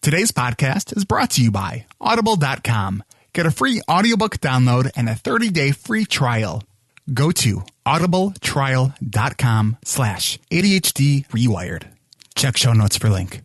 Today's podcast is brought to you by Audible.com. Get a free audiobook download and a 30-day free trial. Go to audibletrial.com/ADHD Rewired. Check show notes for link.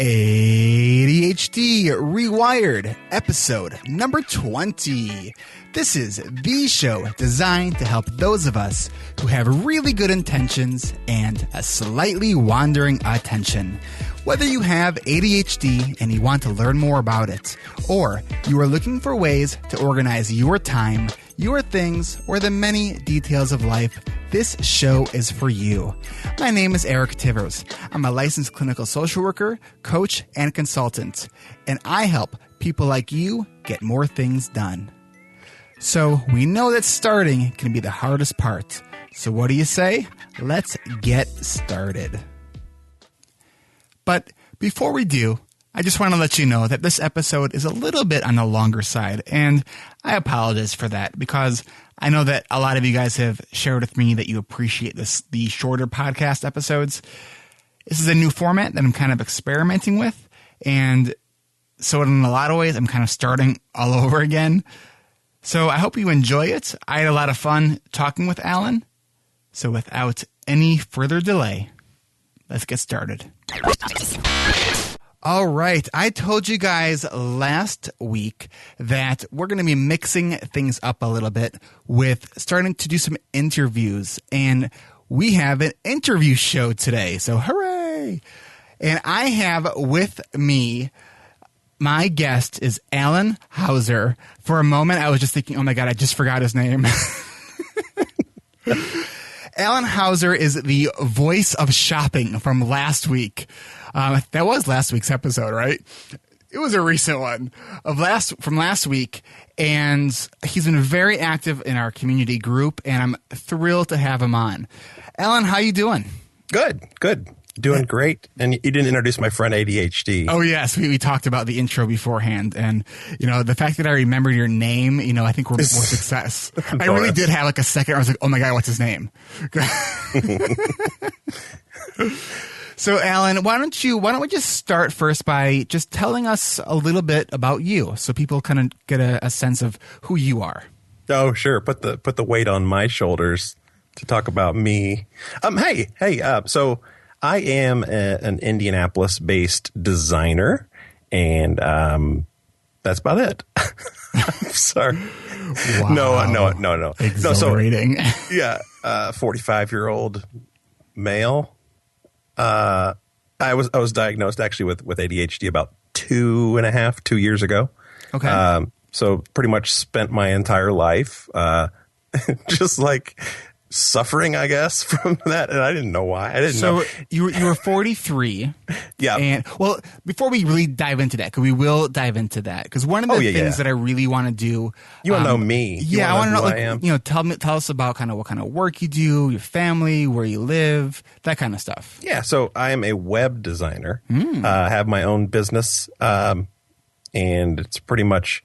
ADHD Rewired, episode number 20. This is the show designed to help those of us who have really good intentions and a slightly wandering attention. Whether you have ADHD and you want to learn more about it, or you are looking for ways to organize your time, your things, or the many details of life, this show is for you. My name is Eric Tivers. I'm a licensed clinical social worker, coach, and consultant, and I help people like you get more things done. So we know that starting can be the hardest part. So what do you say? Let's get started. But before we do, I just want to let you know that this episode is a little bit on the longer side, and I apologize for that because I know that a lot of you guys have shared with me that you appreciate the shorter podcast episodes. This is a new format that I'm kind of experimenting with, and so in a lot of ways, I'm kind of starting all over again. So I hope you enjoy it. I had a lot of fun talking with Alan. So without any further delay, let's get started. All right. I told you guys last week that we're going to be mixing things up a little bit with starting to do some interviews. And we have an interview show today. So hooray. And I have with me, my guest is Alan Hauser. For a moment, I was just thinking, oh my God, I just forgot his name. Alan Hauser is the voice of shopping from last week. That was last week's episode, right? It was a recent one from last week, and he's been very active in our community group, and I'm thrilled to have him on. Alan, how you doing? Good. Doing great. And you didn't introduce my friend ADHD. Oh, yes. We talked about the intro beforehand. And, the fact that I remembered your name, I think we're more success. I really did have like a second. I was like, oh my God, what's his name? So, Alan, why don't we just start first by just telling us a little bit about you so people kind of get a sense of who you are. Oh, sure. Put the weight on my shoulders to talk about me. So I am an Indianapolis-based designer, and that's about it. I'm sorry. Wow. No. Exhilarating. No, so, yeah, 45-year-old male. I was diagnosed actually with ADHD about 2 years ago. Okay. So pretty much spent my entire life just like suffering, I guess, from that, and I didn't know why. I didn't know. So you were 43. Yeah. And before we really dive into that, because we will dive into that, because one of the things that I really want to do. You want to know me? I want to know. Who I am? Tell us about kind of what kind of work you do, your family, where you live, that kind of stuff. Yeah. So I am a web designer. Have my own business, and it's pretty much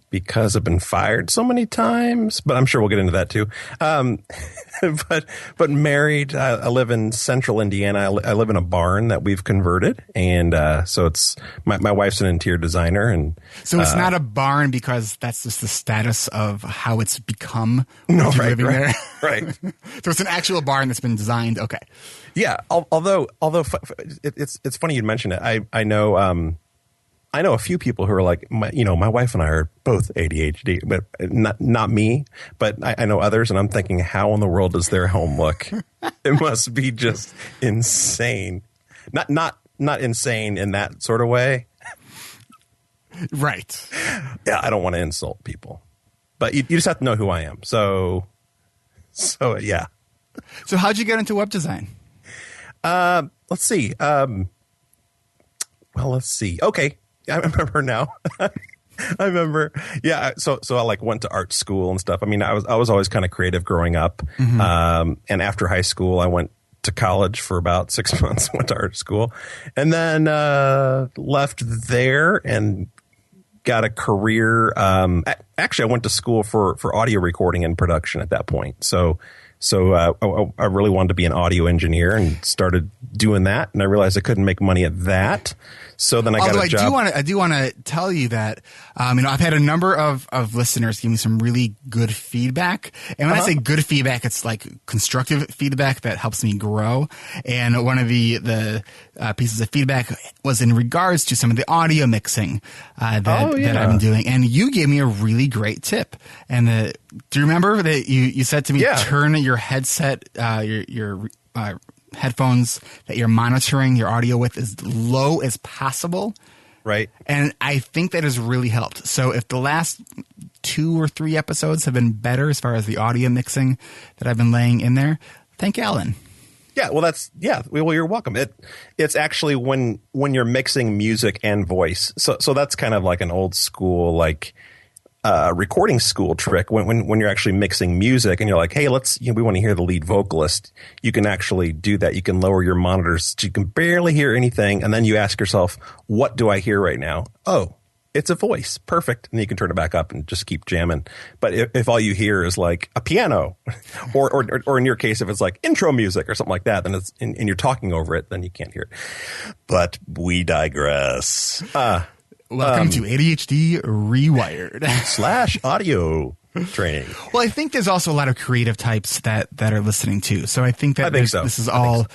because I've been fired so many times, but I'm sure we'll get into that too. But married, I live in central Indiana. I live in a barn that we've converted. And, so it's my wife's an interior designer. And so it's not a barn because that's just the status of how it's become. Living there. Right. So it's an actual barn that's been designed. Okay. Yeah. Although it's funny you'd mention it. I know a few people who are like, my wife and I are both ADHD, but not me. But I know others, and I'm thinking, how in the world does their home look? It must be just insane. Not insane in that sort of way. Right. Yeah, I don't want to insult people, but you just have to know who I am. So yeah. So how'd you get into web design? Let's see. Let's see. Okay. I remember now. I remember. Yeah. So I went to art school and stuff. I mean, I was always kind of creative growing up. Mm-hmm. And after high school, I went to college for about 6 months, went to art school, and then left there and got a career. Actually, I went to school for audio recording and production at that point. So So I really wanted to be an audio engineer and started doing that. And I realized I couldn't make money at that. So then I got a job. I do want to tell you that, I've had a number of listeners give me some really good feedback. And when I say good feedback, it's like constructive feedback that helps me grow. And one of the pieces of feedback was in regards to some of the audio mixing that I'm doing. And you gave me a really great tip. And do you remember that you said to me, turn your headset, your headphones that you're monitoring your audio with as low as possible. Right. And I think that has really helped. So if the last 2 or 3 episodes have been better as far as the audio mixing that I've been laying in there, thank Alan. Yeah, well, well, you're welcome. It's actually when you're mixing music and voice. So that's kind of like an old school, like, recording school trick when you're actually mixing music and you're like, hey, we want to hear the lead vocalist. You can actually do that. You can lower your monitors so you can barely hear anything. And then you ask yourself, what do I hear right now? Oh, it's a voice. Perfect. And you can turn it back up and just keep jamming. But if all you hear is like a piano or in your case, if it's like intro music or something like that, then and you're talking over it, then you can't hear it. But we digress. Welcome to ADHD Rewired / audio training. Well, I think there's also a lot of creative types that are listening too. So I think that this is all,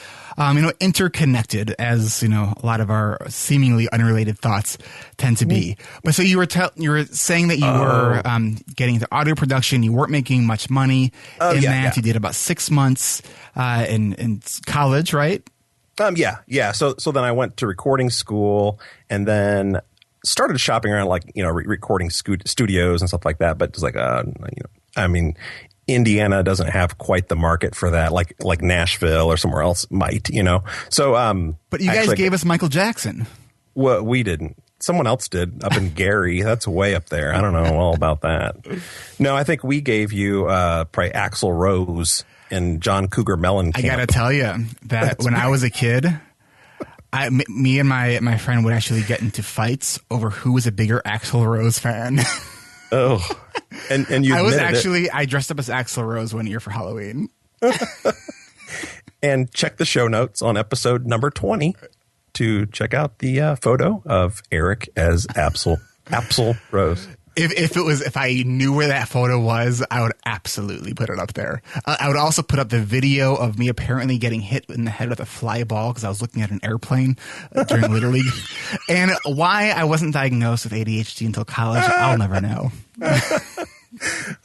interconnected, as a lot of our seemingly unrelated thoughts tend to be. But so you were saying that you were getting into audio production. You weren't making much money in that. You did about 6 months in college, right? Yeah. So then I went to recording school and then started shopping around, like, recording studios and stuff like that. But it's like, Indiana doesn't have quite the market for that, like Nashville or somewhere else might, So, but you guys gave us Michael Jackson. Well, we didn't. Someone else did up in Gary. That's way up there. I don't know all about that. No, I think we gave you probably Axl Rose and John Cougar Mellencamp. I got to tell you that when I was a kid, me and my friend would actually get into fights over who was a bigger Axl Rose fan. Oh, and you I dressed up as Axl Rose one year for Halloween. And check the show notes on episode number 20 to check out the photo of Eric as Axl Rose. If I knew where that photo was, I would absolutely put it up there. I would also put up the video of me apparently getting hit in the head with a fly ball because I was looking at an airplane during Little League. And why I wasn't diagnosed with ADHD until college, I'll never know.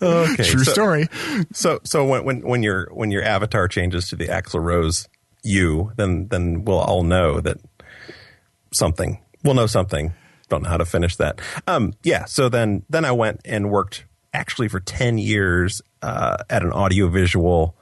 Okay, true story. So when your avatar changes to the Axl Rose then we'll all know that something. We'll know something. Don't know how to finish that. So then I went and worked actually for 10 years at an audiovisual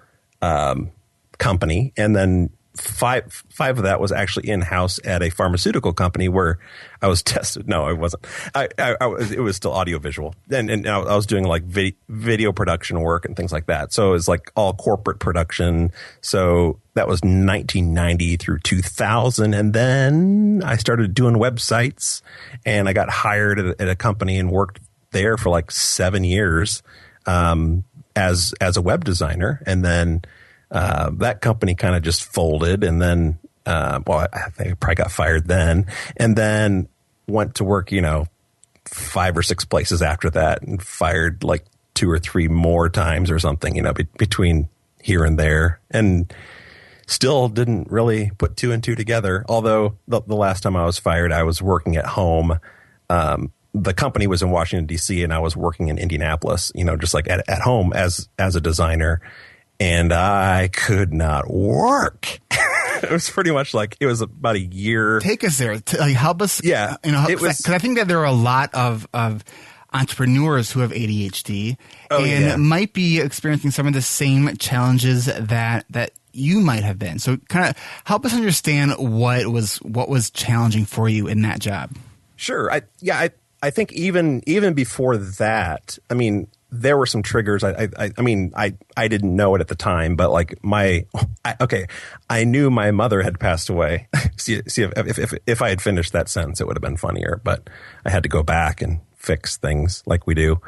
company, and then five of that was actually in-house at a pharmaceutical company where I was tested. No, it wasn't. It was still audiovisual, and I was doing like video production work and things like that. So it was like all corporate production. So that was 1990 through 2000, and then I started doing websites, and I got hired at a company and worked there for like 7 years as a web designer, and then. That company kind of just folded, and then, I think I probably got fired then, and then went to work, 5 or 6 places after that, and fired like 2 or 3 more times or something, between here and there, and still didn't really put 2 and 2 together. Although the last time I was fired, I was working at home. The company was in Washington, D.C., and I was working in Indianapolis, just like at home as a designer. And I could not work. It was pretty much like it was about a year. Take us there. Help us. Yeah. Because I think that there are a lot of entrepreneurs who have ADHD might be experiencing some of the same challenges that you might have been. So kind of help us understand what was challenging for you in that job. Sure. I think even before that, there were some triggers. I didn't know it at the time, but like I knew my mother had passed away. see if I had finished that sentence, it would have been funnier, but I had to go back and fix things like we do.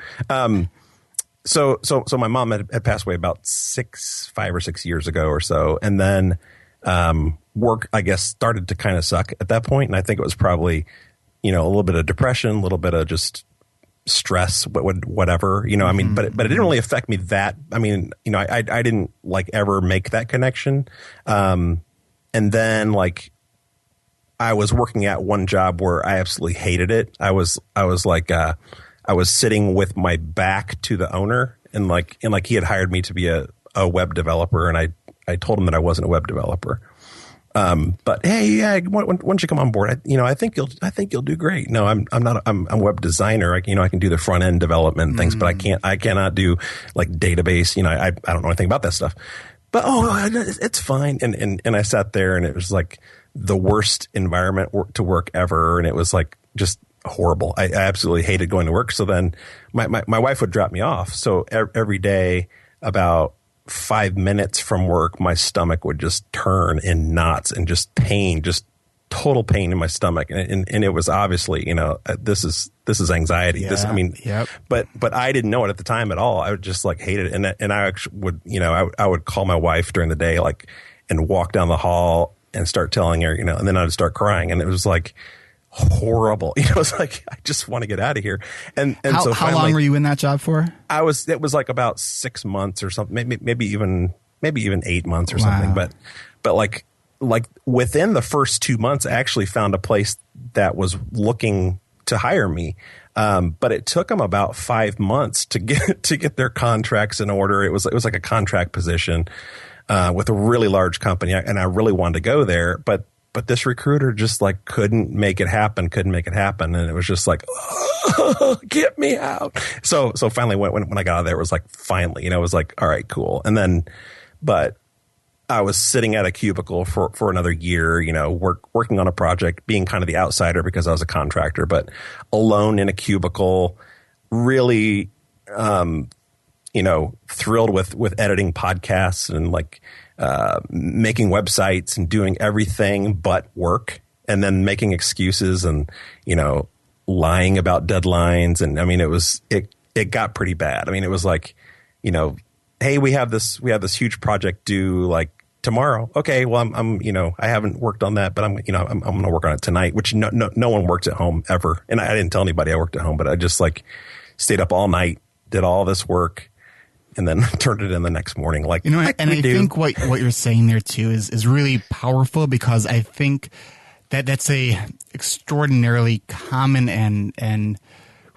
So my mom had passed away about 5 or 6 years ago or so. And then work, I guess, started to kind of suck at that point. And I think it was probably, a little bit of depression, a little bit of just stress, whatever, I mean, but it didn't really affect me that. I mean, I didn't like ever make that connection. And then like I was working at one job where I absolutely hated it. I was sitting with my back to the owner and he had hired me to be a web developer. And I told him that I wasn't a web developer. But hey, yeah, why don't you come on board? I think you'll do great. No, I'm not. I'm a web designer. I can do the front end development and things, but I cannot do like database. I don't know anything about that stuff. But it's fine. And I sat there and it was like the worst environment to work ever, and it was like just horrible. I absolutely hated going to work. So then my wife would drop me off. So every day about 5 minutes from work, my stomach would just turn in knots and just pain, just total pain in my stomach. And it was obviously, this is anxiety. Yeah, but I didn't know it at the time at all. I would just like hate it. And I actually would, I would call my wife during the day, like, and walk down the hall and start telling her, and then I'd start crying. And it was like horrible. It's like, I just want to get out of here. And so how long were you in that job for? It was like about 6 months or something, maybe even 8 months or something. But like within the first 2 months, I actually found a place that was looking to hire me. But it took them about 5 months to get their contracts in order. It was like a contract position, with a really large company. And I really wanted to go there, but this recruiter just like couldn't make it happen. And it was just like, oh, get me out. So finally when I got out of there, it was like, finally, it was like, all right, cool. And then, but I was sitting at a cubicle for another year, working on a project, being kind of the outsider because I was a contractor, but alone in a cubicle, really, thrilled with editing podcasts and like, making websites and doing everything but work, and then making excuses and, lying about deadlines. And I mean, it got pretty bad. I mean, it was like, hey, we have this huge project due like tomorrow. Okay. Well, I'm I haven't worked on that, but I'm going to work on it tonight, which no one works at home ever. And I didn't tell anybody I worked at home, but I just like stayed up all night, did all this work, and then turned it in the next morning. Like, and I think what you're saying there too is really powerful, because I think that's a extraordinarily common and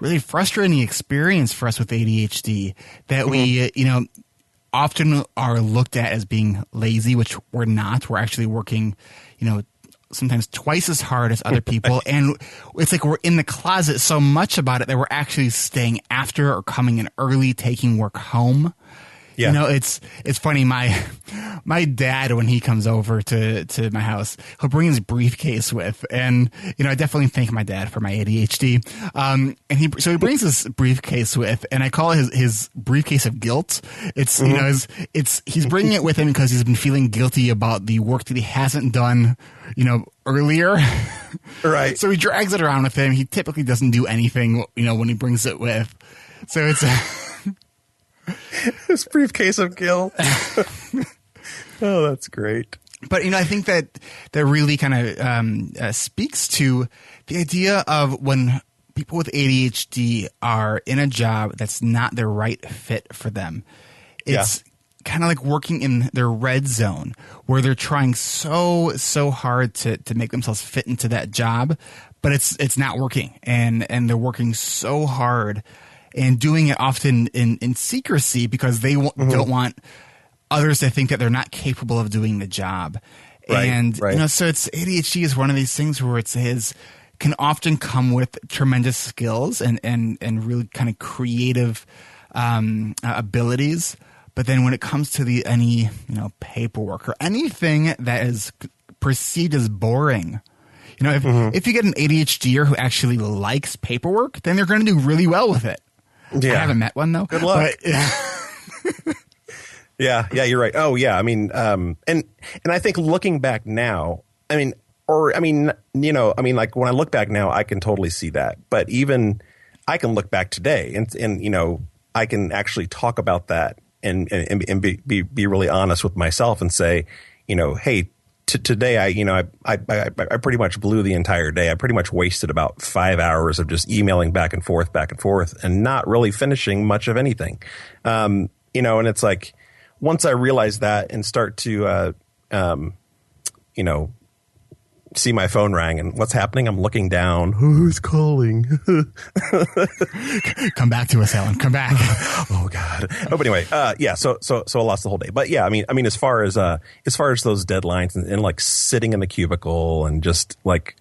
really frustrating experience for us with ADHD, that we, often are looked at as being lazy, which we're not. We're actually working, sometimes twice as hard as other people. And it's like we're in the closet so much about it that we're actually staying after or coming in early, taking work home. Yeah. It's funny. My dad, when he comes over to my house, he'll bring his briefcase with, and I definitely thank my dad for my ADHD. And he brings this briefcase with, and I call it his briefcase of guilt. It's he's bringing it with him because he's been feeling guilty about the work that he hasn't done, earlier. Right. So he drags it around with him. He typically doesn't do anything, when he brings it with. So it's this briefcase of guilt. Oh, that's great. But, I think that really kind of speaks to the idea of when people with ADHD are in a job that's not the right fit for them. It's kind of like working in their red zone, where they're trying so hard to make themselves fit into that job, but it's not working. And they're working so hard and doing it often in secrecy, because they don't want others to think that they're not capable of doing the job. Right, and, right. So it's ADHD is one of these things where can often come with tremendous skills and really kind of creative abilities. But then when it comes to any paperwork or anything that is perceived as boring, if you get an ADHDer who actually likes paperwork, then they're going to do really well with it. Yeah. I haven't met one though. Good luck. But, yeah, you're right. Oh yeah. I mean, and I think looking back now, like when I look back now, I can totally see that. But even I can look back today and I can actually talk about that and be really honest with myself and say, hey, today I pretty much blew the entire day. I pretty much wasted about 5 hours of just emailing back and forth, and not really finishing much of anything. And it's like once I realize that and start to see my phone rang and what's happening, I'm looking down. Who's calling? Come back to us, Alan. Come back. Oh God. Oh, but anyway, yeah. So I lost the whole day. But yeah, I mean, as far as those deadlines and like sitting in the cubicle and just like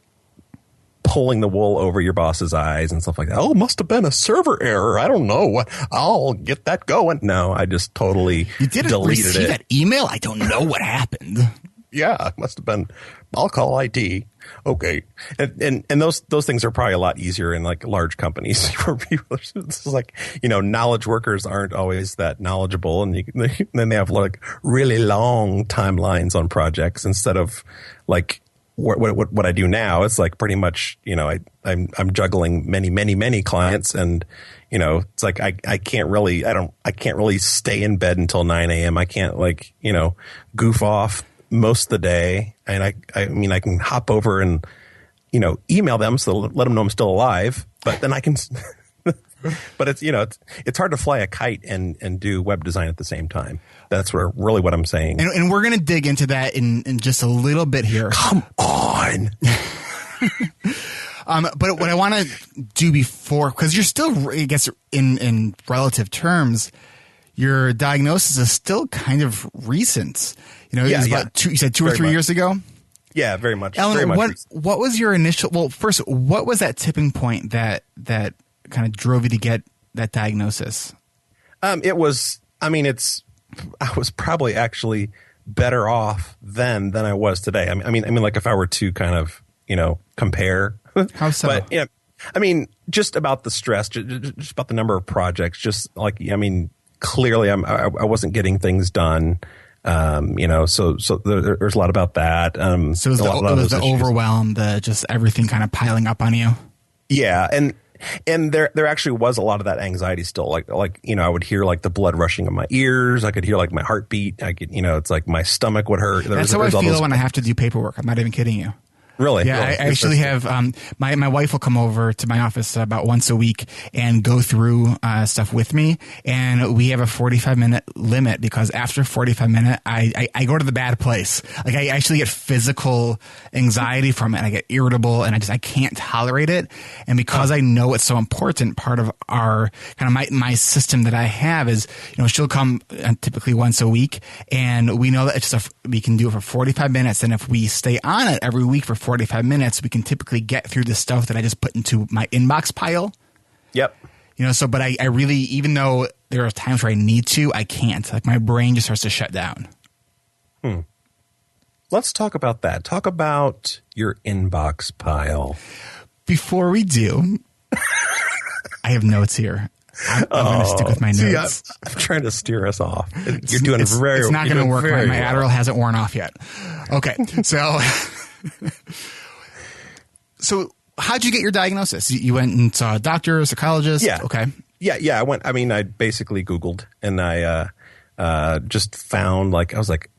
pulling the wool over your boss's eyes and stuff like that. Oh, must have been a server error. I don't know. I'll get that going. No, I just totally deleted receive that email. I don't know what happened. Yeah, must have been. I'll call IT. Okay, and those things are probably a lot easier in like large companies for people. It's like knowledge workers aren't always that knowledgeable, and then they have like really long timelines on projects instead of like what I do now. It's like pretty much I'm juggling many clients, and it's like I can't really stay in bed until 9 a.m. I can't goof off most of the day, and I mean I can hop over and email them so let them know I'm still alive, but then I can but it's hard to fly a kite and do web design at the same time. That's really what I'm saying, and we're gonna dig into that in just a little bit here. Come on. But what I want to do before, because you're still, I guess, in relative terms, your diagnosis is still kind of recent. It was about you said 2 or 3 years ago? Yeah, very much. Alan, very much what was your initial, well, first, what was that tipping point that kind of drove you to get that diagnosis? I was probably actually better off then than I was today. I mean, like if I were to kind of, compare. How so? But, just about the stress, just about the number of projects, just like, clearly I wasn't getting things done. So there's a lot about that. So it was the overwhelm, just everything kind of piling up on you. Yeah. And there actually was a lot of that anxiety still. Like, I would hear like the blood rushing in my ears. I could hear like my heartbeat. I could, it's like my stomach would hurt. That's how I feel when I have to do paperwork. I'm not even kidding you. Really? Yeah, really? I actually have my wife will come over to my office about once a week and go through stuff with me, and we have a 45-minute limit because after 45 minutes, I go to the bad place. Like I actually get physical anxiety from it. I get irritable, and I can't tolerate it. And because I know it's so important, part of our kind of my system that I have is she'll come typically once a week, and we know that it's just we can do it for 45 minutes, and if we stay on it every week for 45 minutes, we can typically get through the stuff that I just put into my inbox pile. Yep. But I really, even though there are times where I need to, I can't. Like my brain just starts to shut down. Let's talk about that. Talk about your inbox pile. Before we do, I have notes here. I'm going to stick with my notes. See, I'm trying to steer us off. You're doing very well. It's not going to work. My Adderall hasn't worn off yet. Okay. So how'd you get your diagnosis? You went and saw a doctor, a psychologist? Yeah. Okay. Yeah. I basically Googled, and I just found I was like,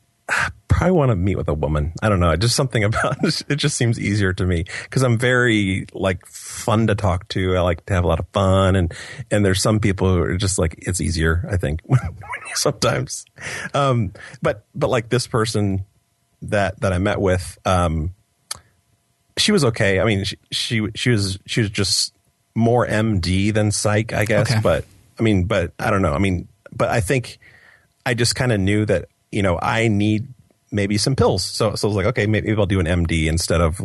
probably want to meet with a woman. I don't know. Just something about it just seems easier to me because I'm very fun to talk to. I like to have a lot of fun, and there's some people who are just it's easier, I think, sometimes. But like this person that I met with, she was okay. I mean, she was just more MD than psych, I guess. Okay. But I don't know. But I think I just kind of knew that I need maybe some pills. So I was like, okay, maybe I'll do an MD instead of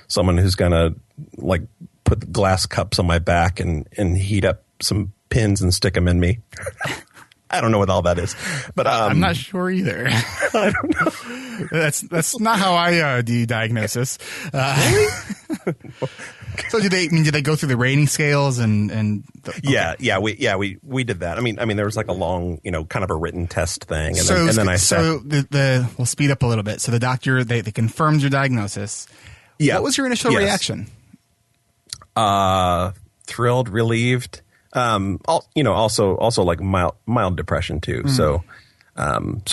someone who's gonna put glass cups on my back and heat up some pins and stick them in me. I don't know what all that is, but I'm not sure either. I don't know. That's not how I do diagnosis. Really? So did they go through the rating scales and okay. we did that. I mean there was a long kind of a written test thing, and then I said we'll speed up a little bit. So the doctor they confirmed your diagnosis. Yeah. What was your initial reaction? Thrilled, relieved. Also like mild depression too. So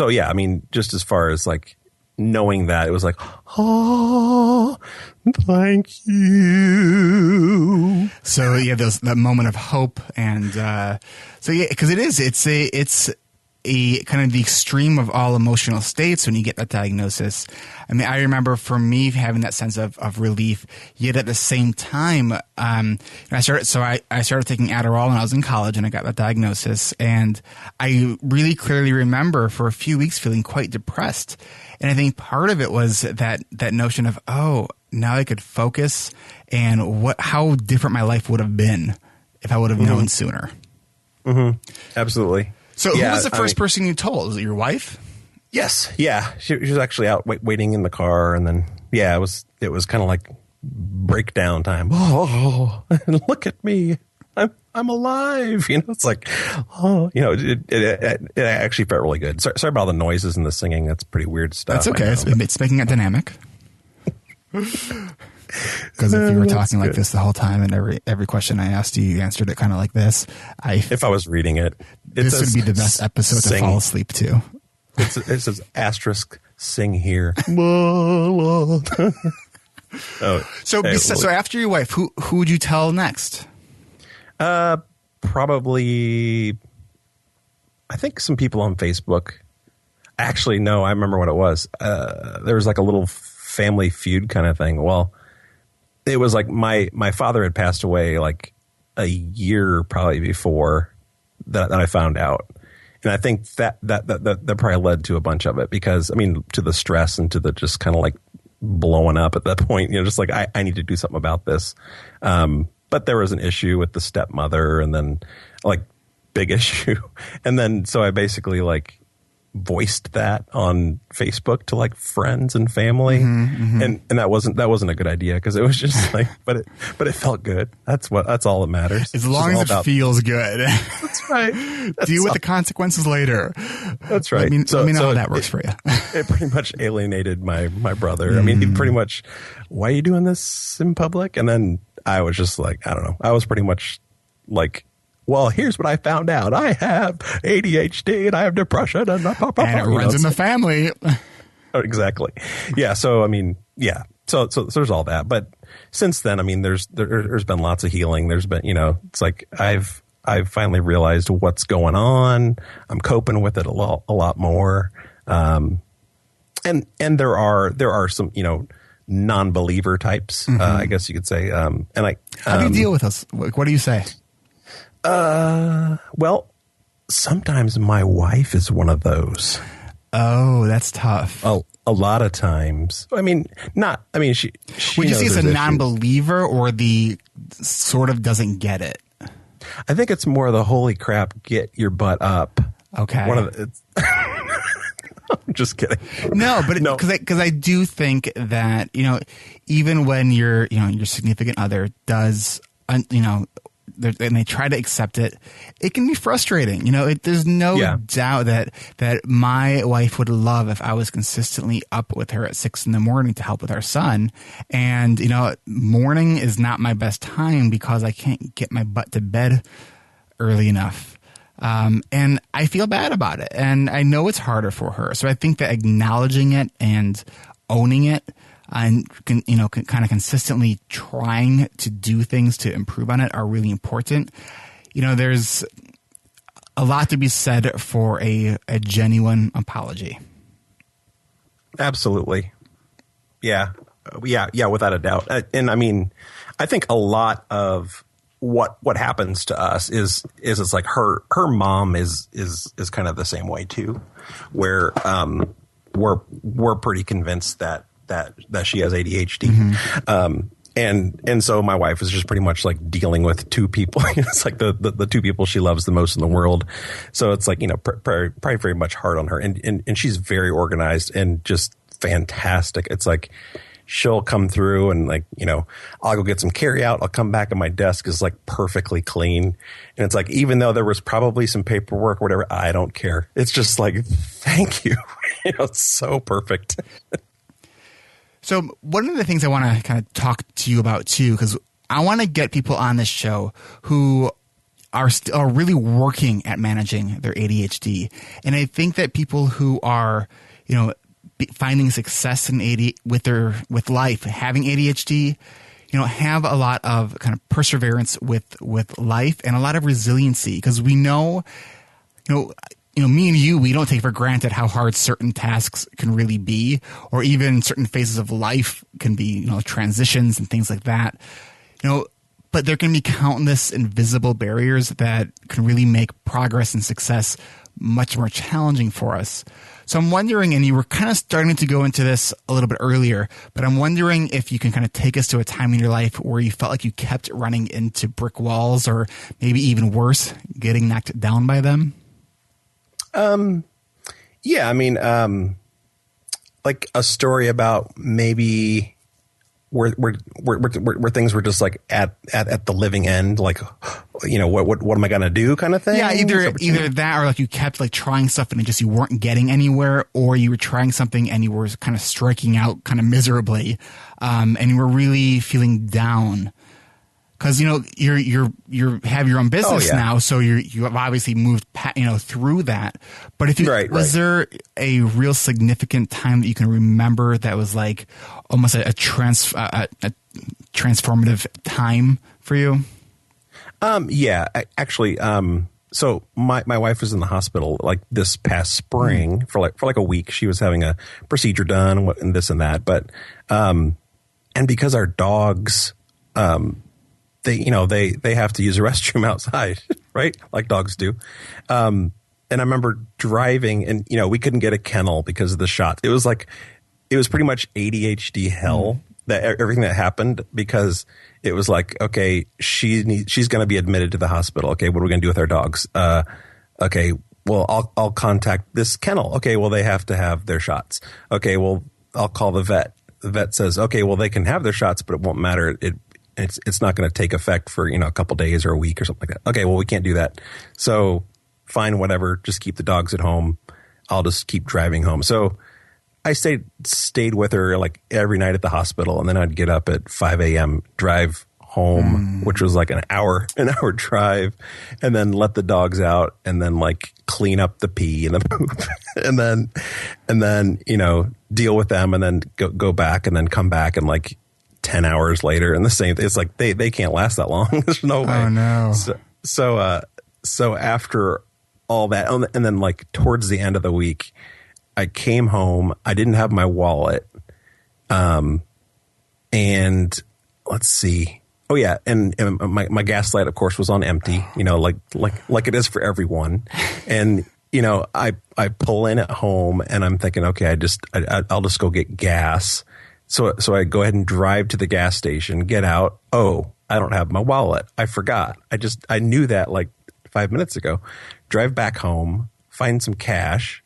yeah, I mean, just as far as like knowing that, it was like, oh, thank you. So you have that moment of hope, and so yeah, because it's a kind of the extreme of all emotional states when you get that diagnosis. I mean, I remember for me having that sense of relief, yet at the same time, I started taking Adderall when I was in college, and I got that diagnosis, and I really clearly remember for a few weeks feeling quite depressed. And I think part of it was that notion of, oh, now I could focus, and how different my life would have been if I would have known sooner. Mm-hmm. Absolutely. So who was the first person you told? Was it your wife? Yes. Yeah. She was actually out waiting in the car. And then, yeah, it was kind of like breakdown time. Oh, look at me. I'm alive. You know, it's like, oh, you know, it actually felt really good. Sorry about all the noises and the singing. That's pretty weird stuff. That's okay. It's making it dynamic. Because if you were talking like this the whole time, and every question I asked you answered it kind of like this, if I was reading it, this would be the best episode to fall asleep to. It says asterisk sing here. So after your wife, who would you tell next? Probably, I think some people on Facebook. Actually, no, I remember what it was. There was like a little Family Feud kind of thing. Well, it was like my father had passed away like a year probably before that I found out. And I think that probably led to a bunch of it, because I mean, to the stress and to the just kind of like blowing up at that point, you know, just like I need to do something about this. But there was an issue with the stepmother, and then like big issue. And then so I basically like voiced that on Facebook to like friends and family. And that wasn't a good idea, because it was just like, but it felt good. That's all that matters. As long as it feels good. That's right. Deal with the consequences later. That's right. Let me know how that works for you. It pretty much alienated my brother. I mean, he pretty much, why are you doing this in public? And then I was just like, I don't know. I was pretty much like, well, here's what I found out. I have ADHD and I have depression, and it runs in the family. Exactly. Yeah. So, I mean, yeah. So there's all that. But since then, I mean, there's been lots of healing. There's been, you know, it's like I've finally realized what's going on. I'm coping with it a lot more. And there are some, you know, non-believer types, I guess you could say. How do you deal with us? What do you say? Well, sometimes my wife is one of those. Oh, that's tough. A lot of times. I mean, she would you say it's a non-believer, or the sort of doesn't get it? I think it's more the holy crap, get your butt up. Okay. I'm just kidding. No, but because I do think that, you know, even when your significant other does, you know, and they try to accept it, it can be frustrating. You know, there's no doubt that my wife would love if I was consistently up with her at 6 a.m. to help with our son. And, you know, morning is not my best time because I can't get my butt to bed early enough. And I feel bad about it. And I know it's harder for her. So I think that acknowledging it and owning it, and kind of consistently trying to do things to improve on it are really important. You know, there's a lot to be said for a genuine apology. Absolutely. Yeah, without a doubt. And I mean, I think a lot of what happens to us is it's like her mom is kind of the same way too, where we're pretty convinced that she has ADHD. And so my wife is just pretty much like dealing with two people. It's like the two people she loves the most in the world. So it's like, you know, probably very much hard on her. And she's very organized and just fantastic. It's like she'll come through and like, you know, I'll go get some carry out. I'll come back and my desk is like perfectly clean. And it's like, even though there was probably some paperwork or whatever, I don't care. It's just like, thank you. You know, it's so perfect. So one of the things I want to kind of talk to you about too, because I want to get people on this show who are really working at managing their ADHD. And I think that people who are, finding success in with life, having ADHD, have a lot of kind of perseverance with life and a lot of resiliency, because we know, me and you, we don't take for granted how hard certain tasks can really be, or even certain phases of life can be, transitions and things like that, but there can be countless invisible barriers that can really make progress and success much more challenging for us. So I'm wondering, and you were kind of starting to go into this a little bit earlier, but I'm wondering if you can kind of take us to a time in your life where you felt like you kept running into brick walls, or maybe even worse, getting knocked down by them. Yeah, I mean, like a story about maybe where things were just like at the living end, like, what am I gonna do, kind of thing. Yeah, either that, or like you kept like trying stuff and you weren't getting anywhere, or you were trying something and you were kind of striking out kind of miserably, and you were really feeling down. Because you have your own business now, so you have obviously moved through that. But if was there a real significant time that you can remember that was like almost a transformative time for you? Yeah, actually. So my wife was in the hospital like this past spring for like a week. She was having a procedure done and this and that, but and because our dogs they have to use a restroom outside, right? Like dogs do. And I remember driving and, we couldn't get a kennel because of the shots. It was pretty much ADHD hell, that everything that happened, because it was like, okay, she's going to be admitted to the hospital. Okay. What are we going to do with our dogs? Okay. Well, I'll contact this kennel. Okay. Well, they have to have their shots. Okay. Well, I'll call the vet. The vet says, okay, well, they can have their shots, but it won't matter. It's not going to take effect for, a couple days or a week or something like that. Okay, well, we can't do that. So fine, whatever. Just keep the dogs at home. I'll just keep driving home. So I stayed with her like every night at the hospital, and then I'd get up at 5 a.m., drive home, which was like an hour drive, and then let the dogs out, and then like clean up the pee and the poop, and then deal with them, and then go back, and then come back, and like 10 hours later, and the same. It's like they can't last that long. There's no way. Oh no. So after all that, and then like towards the end of the week, I came home. I didn't have my wallet, and let's see. Oh yeah, and my gas light, of course, was on empty. Like it is for everyone, and. I pull in at home and I'm thinking, okay, I'll just go get gas. So I go ahead and drive to the gas station, get out. Oh, I don't have my wallet. I forgot. I knew that like 5 minutes ago. Drive back home, find some cash.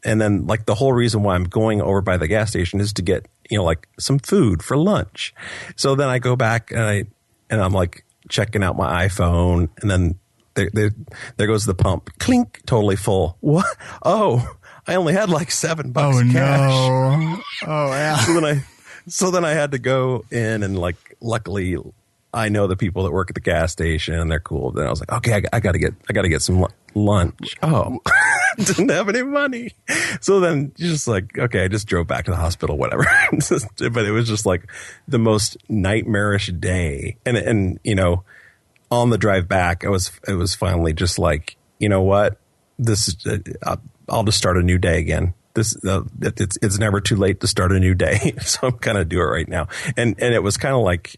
And then like the whole reason why I'm going over by the gas station is to get, like some food for lunch. So then I go back and I'm like checking out my iPhone, and then there goes the pump. Clink, totally full. What? Oh, I only had like $7 cash. No. Oh, yeah. So then I had to go in, and like, luckily I know the people that work at the gas station and they're cool. Then I was like, okay, I gotta get some lunch. Oh, didn't have any money. So then just like, okay, I just drove back to the hospital, whatever. But it was just like the most nightmarish day. And on the drive back, it was finally just like, you know what, this is, I'll just start a new day again. It's never too late to start a new day. So I'm kind of do it right now. And it was kind of like,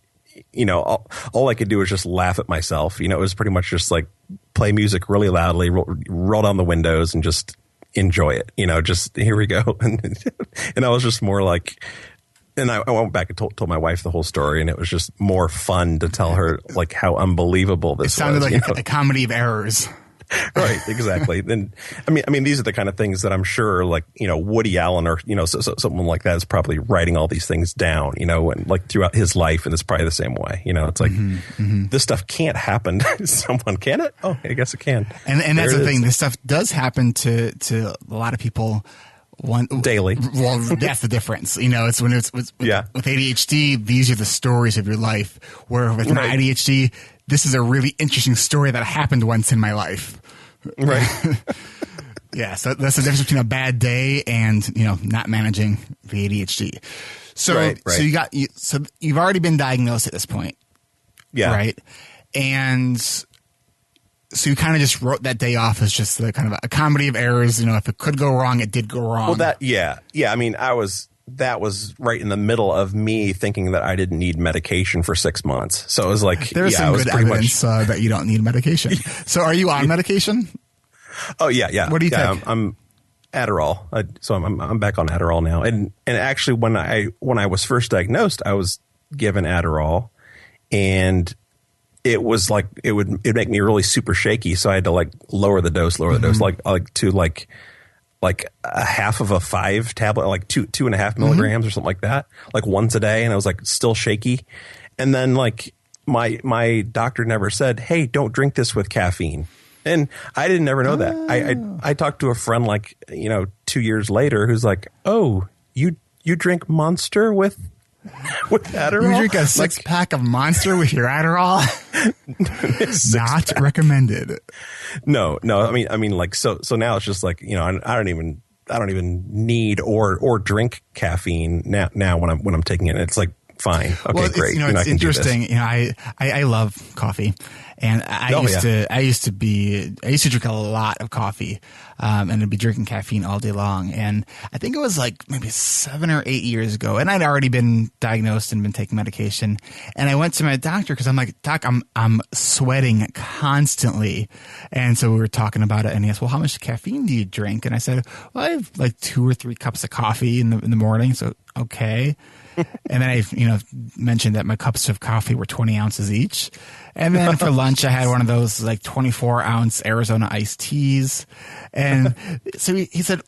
all I could do was just laugh at myself. It was pretty much just like play music really loudly, roll down the windows and just enjoy it. Just here we go. And I was just more like, and I went back and told my wife the whole story, and it was just more fun to tell her like how unbelievable this was. It sounded like a comedy of errors. Right, exactly. And I mean, these are the kind of things that I'm sure, like, Woody Allen or, someone like that is probably writing all these things down, and like throughout his life. And it's probably the same way, it's like, this stuff can't happen to someone, can it? Oh, I guess it can. And that's the thing. This stuff does happen to a lot of people. Daily. Well, that's the difference. It's with ADHD, these are the stories of your life. Where with my ADHD, this is a really interesting story that happened once in my life. Right. Yeah. So that's the difference between a bad day and, not managing the ADHD. So, Right. so you've already been diagnosed at this point. Yeah. Right. And so you kind of just wrote that day off as just the kind of a comedy of errors. If it could go wrong, it did go wrong. Well, yeah. I mean, that was right in the middle of me thinking that I didn't need medication for 6 months. So it was like, there's some good evidence that you don't need medication. So are you on medication? Oh yeah. What do you take? I'm Adderall. So I'm back on Adderall now. And actually when I was first diagnosed, I was given Adderall, and it was like it'd make me really super shaky. So I had to like lower the dose, like to like a half of a 5 tablet, like 2.5 milligrams or something like that, like once a day. And I was like still shaky. And then like my doctor never said, hey, don't drink this with caffeine. And I didn't ever know that. I talked to a friend 2 years later who's like, oh, you drink Monster with Adderall? You drink a 6-pack of Monster with your Adderall? Not recommended. No. I mean, like, so now it's just like, I don't even need or drink caffeine now when I'm taking it. It's like, fine. Okay, great. It's interesting. I love coffee, and I used to drink a lot of coffee, and I'd be drinking caffeine all day long. And I think it was like maybe 7 or 8 years ago, and I'd already been diagnosed and been taking medication. And I went to my doctor because I'm like, Doc, I'm sweating constantly. And so we were talking about it, and he asked, well, how much caffeine do you drink? And I said, well, I have like 2 or 3 cups of coffee in the morning. So, okay. And then I, mentioned that my cups of coffee were 20 ounces each. And then for lunch, I had one of those like 24-ounce Arizona iced teas. And so he said,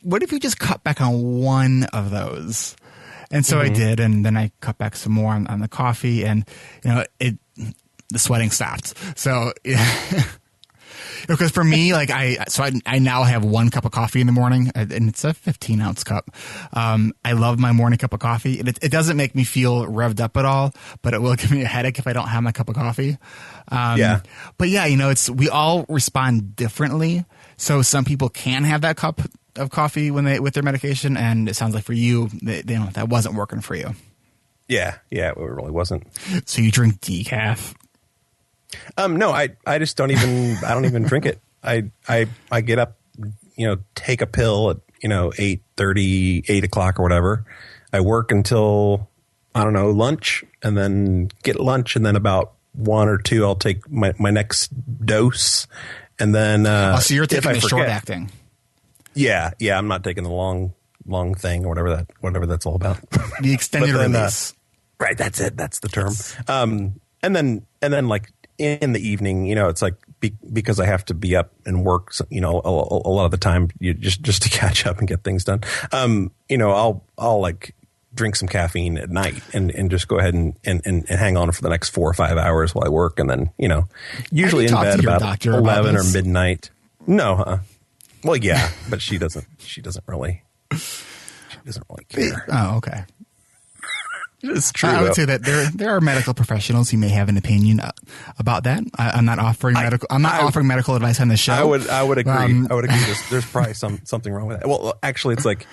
what if you just cut back on one of those? And so I did. And then I cut back some more on the coffee, and, the sweating stopped. So, yeah. Because for me, like I now have 1 cup of coffee in the morning, and it's a 15-ounce cup. I love my morning cup of coffee. It doesn't make me feel revved up at all, but it will give me a headache if I don't have my cup of coffee. But yeah, we all respond differently. So some people can have that cup of coffee with their medication, and it sounds like for you, that wasn't working for you. Yeah, it really wasn't. So you drink decaf? No, I just don't even drink it. I get up, take a pill at, 8:30, 8 o'clock or whatever. I work until, I don't know, lunch, and then get lunch. And then about 1 or 2, I'll take my next dose. And then, so you're taking the short acting. Yeah. I'm not taking the long thing or whatever that's all about. The extended release. Right. That's it. That's the term. And then like, in the evening, it's like because I have to be up and work, a lot of the time, just to catch up and get things done. I'll like drink some caffeine at night and just go ahead and hang on for the next 4 or 5 hours while I work, and then usually in bed about 11 or midnight. No, well, yeah, but she doesn't really care. Oh, okay. It's true. I would say that there are medical professionals who may have an opinion about that. I'm not offering offering medical advice on the show. I would agree. I would agree. There's probably something wrong with that. Well, actually, it's like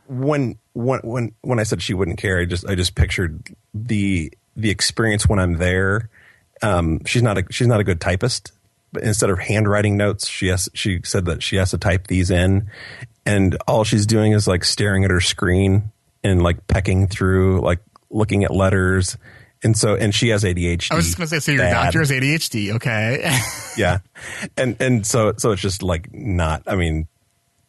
when I said she wouldn't care, I just pictured the experience when I'm there. She's not a good typist, but instead of handwriting notes, she said that she has to type these in, and all she's doing is like staring at her screen and like pecking through, like looking at letters. And she has ADHD. I was just going to say, so your doctor has ADHD. Okay. Yeah. And so it's just like not, I mean,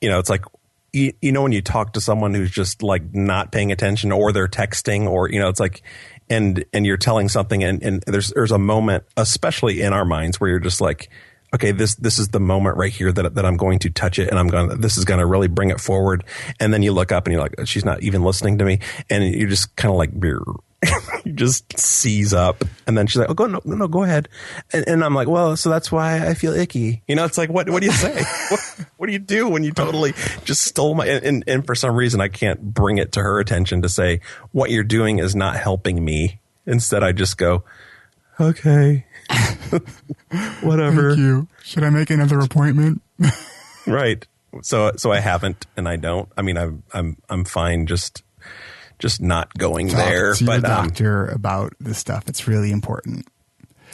it's like, when you talk to someone who's just like not paying attention, or they're texting, or, it's like, and you're telling something, and there's a moment, especially in our minds, where you're just like, okay, this is the moment right here that I'm going to touch it, and this is going to really bring it forward. And then you look up and you're like, she's not even listening to me. And you're just kind of like, you just seize up. And then she's like, oh, no, go ahead. And I'm like, well, so that's why I feel icky. It's like, what do you say? What do you do when you totally just stole my, and for some reason I can't bring it to her attention to say, what you're doing is not helping me. Instead, I just go, Okay. Whatever. Thank you. Should I make another appointment? Right. So I haven't, and I don't. I mean, I'm fine just not going there. Talk to your But doctor about this stuff. It's really important.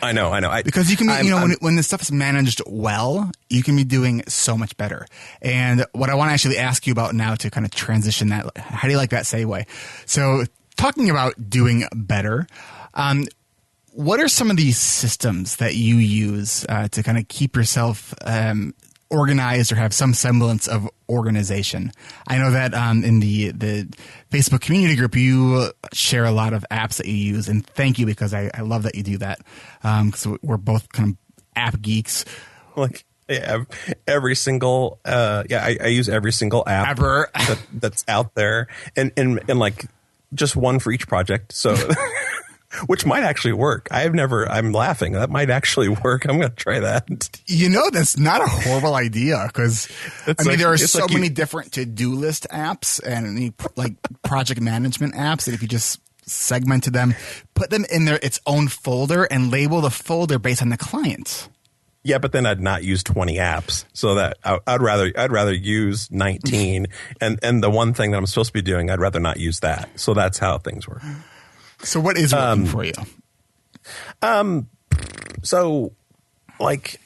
I know. Because you can be, when this stuff is managed well, you can be doing so much better. And what I want to actually ask you about now to kind of transition that, how do you like that segue? So talking about doing better, what are some of these systems that you use to kind of keep yourself organized or have some semblance of organization? I know that in the Facebook community group, you share a lot of apps that you use, and thank you, because I love that you do that. Because we're both kind of app geeks. Like every single, I use every single app Ever. that's out there, and like just one for each project. So. Which might actually work. I'm laughing. That might actually work. I'm going to try that. You know, that's not a horrible idea, because there are so many different to-do list apps and like project management apps that if you just segmented them, put them in its own folder and label the folder based on the client. Yeah, but then I'd not use 20 apps. So that I'd rather use 19 and the one thing that I'm supposed to be doing, I'd rather not use that. So that's how things work. So what is working for you? So like,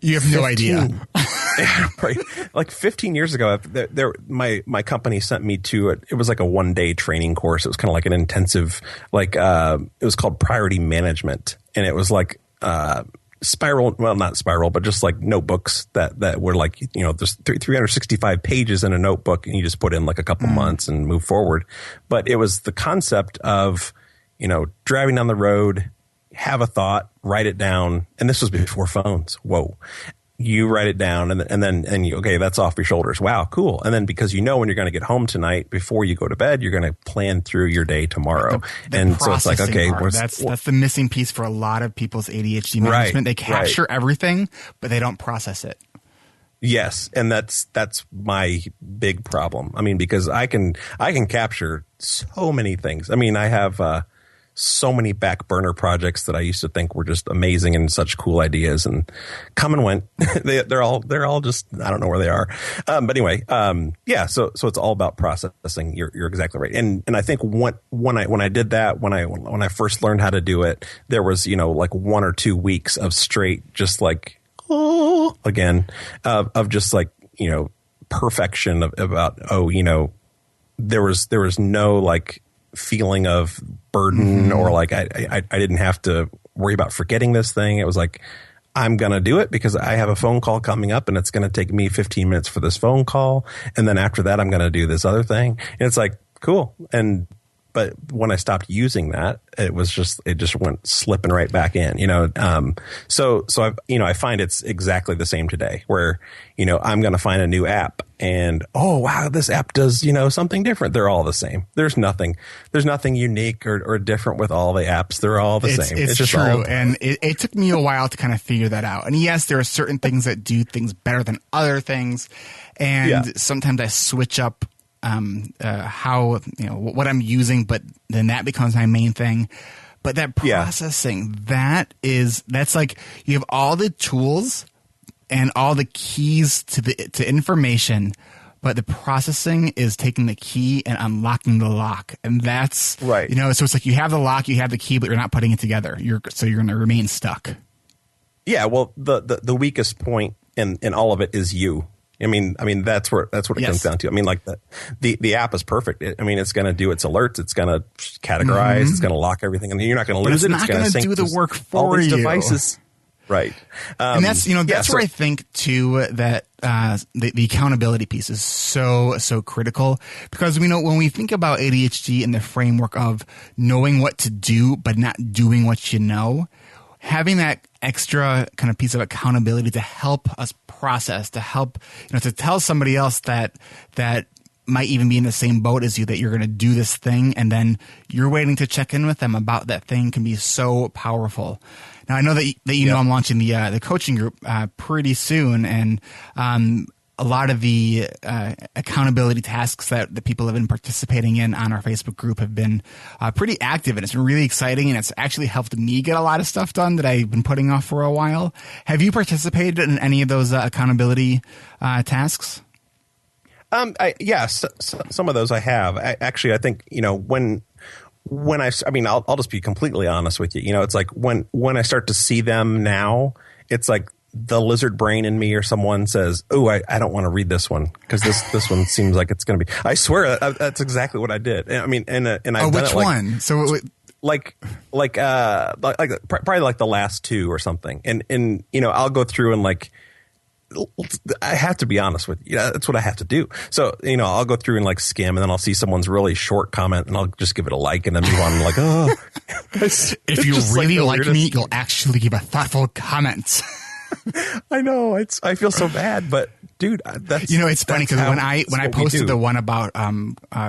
you have no idea. Right. Like 15 years ago, my company sent me to it was like a 1-day training course. It was kind of like an intensive, like, it was called Priority Management. And it was like, spiral, well, not spiral, but just like notebooks that were like, there's 365 pages in a notebook, and you just put in like a couple months and move forward. But it was the concept of, driving down the road, have a thought, write it down. And this was before phones. Whoa. You write it down and you, okay, that's off your shoulders. Wow, cool. And then because when you're going to get home tonight, before you go to bed, you're going to plan through your day tomorrow. The so it's like, okay, that's the missing piece for a lot of people's ADHD management. Right, they capture everything, but they don't process it. Yes, and that's my big problem. I mean, because I can capture so many things. I mean, I have so many back burner projects that I used to think were just amazing and such cool ideas, and come and went. they're all just, I don't know where they are. But anyway, yeah. So it's all about processing. You're exactly right. And I think when I did that, when I first learned how to do it, there was like 1 or 2 weeks of straight just like again of just like perfection about there was no like feeling of burden or like I didn't have to worry about forgetting this thing. It was like, I'm going to do it because I have a phone call coming up and it's going to take me 15 minutes for this phone call. And then after that, I'm going to do this other thing. And it's like, cool. But when I stopped using that, it just went slipping right back in, So I find it's exactly the same today where, I'm going to find a new app and, oh, wow, this app does, something different. They're all the same. There's nothing unique or different with all the apps. They're all the same. It's just true. And it took me a while to kind of figure that out. And yes, there are certain things that do things better than other things. And sometimes I switch up how what I'm using, but then that becomes my main thing. But that processing, that's like you have all the tools and all the keys to information, but the processing is taking the key and unlocking the lock, and that's right. So it's like you have the lock, you have the key, but you're not putting it together. You're going to remain stuck. Yeah. Well, the weakest point in all of it is you. I mean, that's what it comes down to. I mean, like the app is perfect. It's going to do its alerts. It's going to categorize. It's going to lock everything, and you're not going to lose it. It's going to do the work for all these you. Devices. Right. And that's where I think too that the accountability piece is so critical, because when we think about ADHD in the framework of knowing what to do but not doing what you know, having that extra kind of piece of accountability to help us process, to help, to tell somebody else that might even be in the same boat as you, that you're going to do this thing, and then you're waiting to check in with them about that thing, can be so powerful. Now, I know that I'm launching the coaching group pretty soon, and a lot of the accountability tasks that the people have been participating in on our Facebook group have been pretty active, and it's been really exciting, and it's actually helped me get a lot of stuff done that I've been putting off for a while. Have you participated in any of those accountability tasks? Yes, some of those I have. I think, when I'll just be completely honest with you. It's like when I start to see them now, it's like the lizard brain in me or someone says, "Oh, I don't want to read this one because this one seems like it's going to be." I swear that's exactly what I did. I mean, and I've done which it like, one? So like probably like the last two or something, and I'll go through and like. I have to be honest with you. That's what I have to do. So, I'll go through and like skim, and then I'll see someone's really short comment, and I'll just give it a like, and then move on. And like, oh, if you really like me, you'll actually give a thoughtful comment. I know. I feel so bad, but dude, that's it's funny because when I posted the one about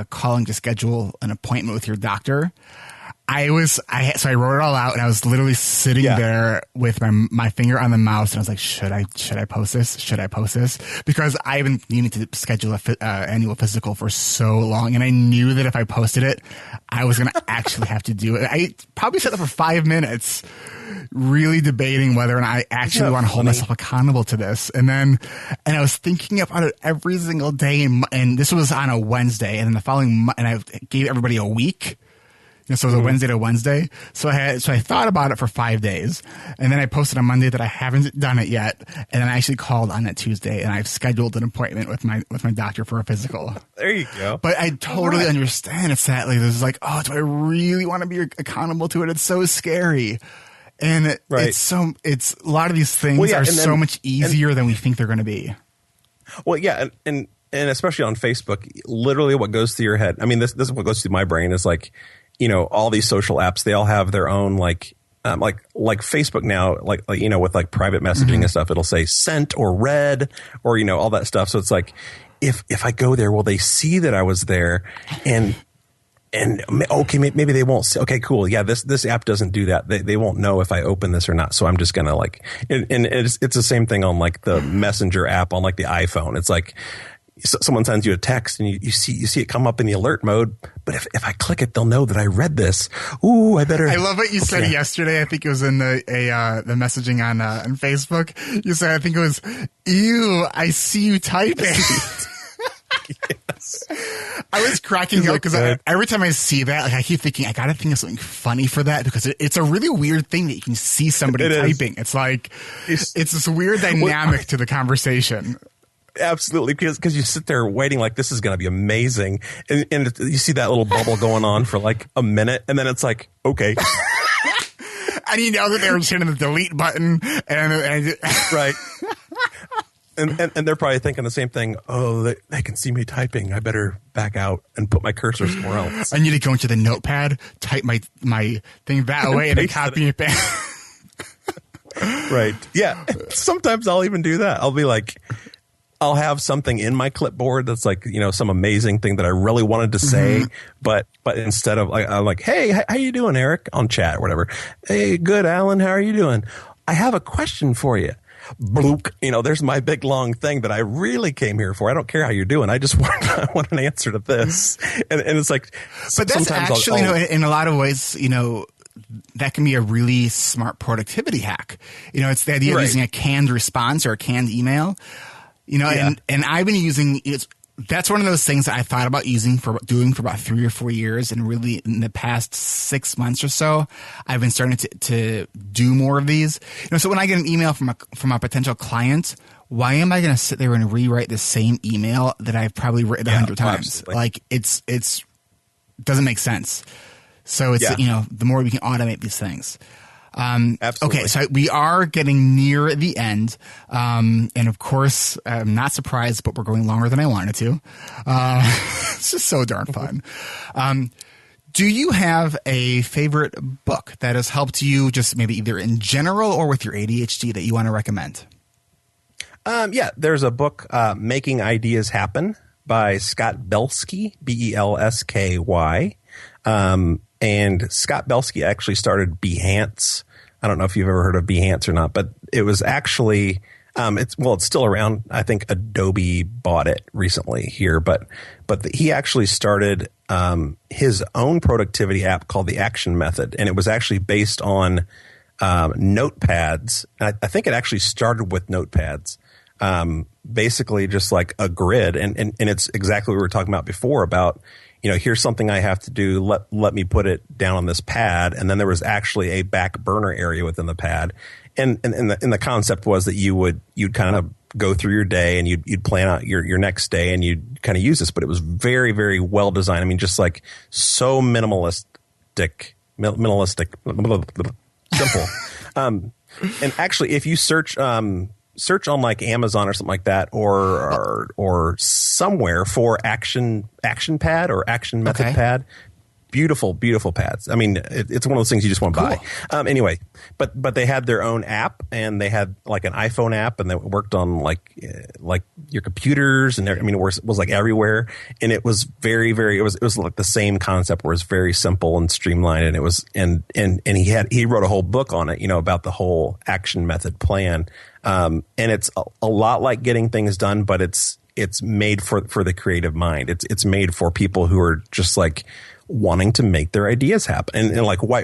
calling to schedule an appointment with your doctor. So I wrote it all out, and I was literally sitting there with my finger on the mouse, and I was like, should I post this? Should I post this? Because I've been needing to schedule a annual physical for so long, and I knew that if I posted it, I was going to actually have to do it. I probably sat there for 5 minutes really debating whether or not I actually want to hold myself accountable to this. And I was thinking about it every single day, and this was on a Wednesday, and then the following, and I gave everybody a week. So it was a Wednesday to Wednesday. So I thought about it for 5 days, and then I posted on Monday that I haven't done it yet, and then I actually called on that Tuesday, and I've scheduled an appointment with my doctor for a physical. There you go. But I totally understand. It's that like there's like, oh, do I really want to be accountable to it? It's so scary, and it's a lot of these things are so much easier than we think they're going to be. Well, yeah, and especially on Facebook, literally what goes through your head. I mean, this is what goes through my brain is like. All these social apps, they all have their own like Facebook now, like with like private messaging and stuff, it'll say sent or read or, all that stuff. So it's like, if I go there, will they see that I was there? And okay, maybe they won't see. Okay, cool. Yeah. This app doesn't do that. They won't know if I open this or not. So I'm just going to like, and it's the same thing on like the Messenger app on like the iPhone. It's like, someone sends you a text and you see it come up in the alert mode. But if I click it, they'll know that I read this. Ooh, I better. I love what you said yesterday. I think it was in the messaging on Facebook. You said, I think it was, ew, I see you typing. Yes. I was cracking up because every time I see that, like I keep thinking, I got to think of something funny for that because it's a really weird thing that you can see somebody typing. It's like, it's this weird dynamic to the conversation. Absolutely, because you sit there waiting like this is going to be amazing, and you see that little bubble going on for like a minute, and then it's like, okay. And you know that they're just hitting the delete button, and right. And they're probably thinking the same thing. Oh, they can see me typing. I better back out and put my cursor somewhere else. I need to go into the notepad, type my thing that way, and then copy it back. Right. Yeah. Sometimes I'll even do that. I'll be like, I'll have something in my clipboard that's like, some amazing thing that I really wanted to say, but instead of I'm like, hey, how you doing, Eric, on chat or whatever. Hey, good, Alan, how are you doing? I have a question for you. Bloop, there's my big long thing that I really came here for. I don't care how you're doing. I just want an answer to this. And it's like, but that's actually, in a lot of ways, that can be a really smart productivity hack. It's the idea of using a canned response or a canned email. And I've been using that's one of those things that I thought about doing for about 3 or 4 years, and really in the past 6 months or so, I've been starting to do more of these. So when I get an email from a potential client, why am I going to sit there and rewrite the same email that I've probably written 100 times? Absolutely. Like it's doesn't make sense. So it's the more we can automate these things. Absolutely. Okay, so we are getting near the end. And of course, I'm not surprised, but we're going longer than I wanted to. It's just so darn fun. Do you have a favorite book that has helped you just maybe either in general or with your ADHD that you want to recommend? There's a book, Making Ideas Happen by Scott Belsky, Belsky. And Scott Belsky actually started Behance. I don't know if you've ever heard of Behance or not, but it was actually It's still around. I think Adobe bought it recently here, but he actually started his own productivity app called the Action Method, and it was actually based on notepads. I think it actually started with notepads, basically just like a grid, and it's exactly what we were talking about before about, here's something I have to do. Let me put it down on this pad, and then there was actually a back burner area within the pad. And the concept was that you'd kind of go through your day and you'd plan out your next day and you'd kind of use this, but it was very, very well designed. I mean, just like so minimalistic, simple. And actually, if you search on like Amazon or something like that, or somewhere for action pad or action method pad. Beautiful, beautiful pads. I mean, it's one of those things you just want to buy. Anyway, but they had their own app, and they had like an iPhone app, and they worked on like your computers, and it was like everywhere. And it was very, very. It was like the same concept, where it's very simple and streamlined. And it was and he wrote a whole book on it, about the whole action method plan. And it's a lot like getting things done, but it's made for the creative mind. It's made for people who are just like wanting to make their ideas happen, and like why